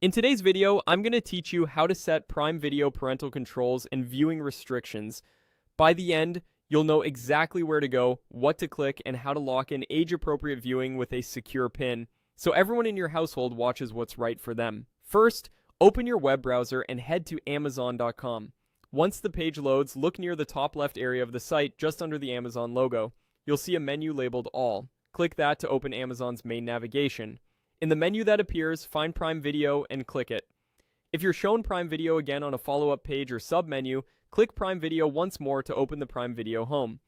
In today's video, I'm going to teach you how to set Prime Video parental controls and viewing restrictions. By the end, you'll know exactly where to go, what to click, and how to lock in age-appropriate viewing with a secure PIN, so everyone in your household watches what's right for them. First, open your web browser and head to Amazon.com. Once the page loads, look near the top left area of the site, just under the Amazon logo. You'll see a menu labeled All. Click that to open Amazon's main navigation. In the menu that appears, find Prime Video and click it. If you're shown Prime Video again on a follow-up page or sub-menu, click Prime Video once more to open the Prime Video home.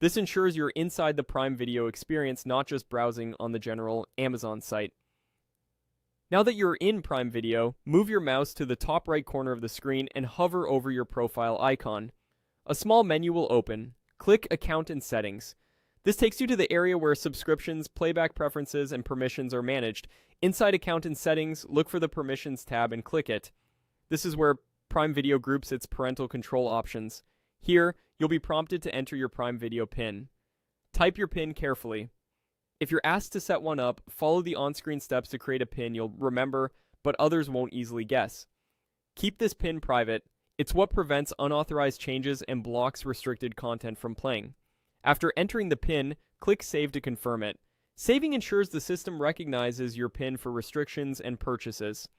This ensures you're inside the Prime Video experience, not just browsing on the general Amazon site. Now that you're in Prime Video, move your mouse to the top right corner of the screen and hover over your profile icon. A small menu will open. Click Account and Settings. This takes you to the area where subscriptions, playback preferences, and permissions are managed. Inside Account and Settings, look for the Permissions tab and click it. This is where Prime Video groups its parental control options. Here, you'll be prompted to enter your Prime Video PIN. Type your PIN carefully. If you're asked to set one up, follow the on-screen steps to create a PIN you'll remember, but others won't easily guess. Keep this PIN private. It's what prevents unauthorized changes and blocks restricted content from playing. After entering the PIN, click Save to confirm it. Saving ensures the system recognizes your PIN for restrictions and purchases.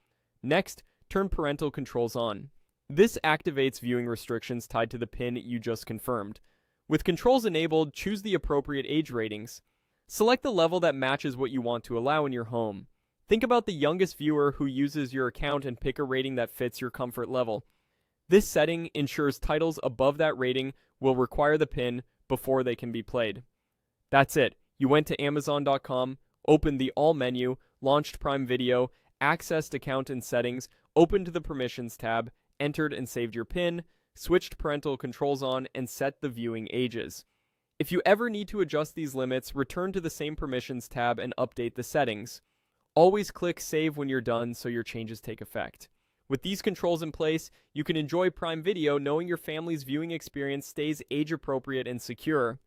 Next, turn parental controls on. This activates viewing restrictions tied to the PIN you just confirmed. With controls enabled, choose the appropriate age ratings. Select the level that matches what you want to allow in your home. Think about the youngest viewer who uses your account and pick a rating that fits your comfort level. This setting ensures titles above that rating will require the PIN before they can be played. That's it. You went to Amazon.com, opened the All menu, launched Prime Video, accessed Account and Settings, opened the Permissions tab, entered and saved your PIN, switched parental controls on, and set the viewing ages. If you ever need to adjust these limits, return to the same Permissions tab and update the settings. Always click Save when you're done so your changes take effect. With these controls in place, you can enjoy Prime Video knowing your family's viewing experience stays age-appropriate and secure.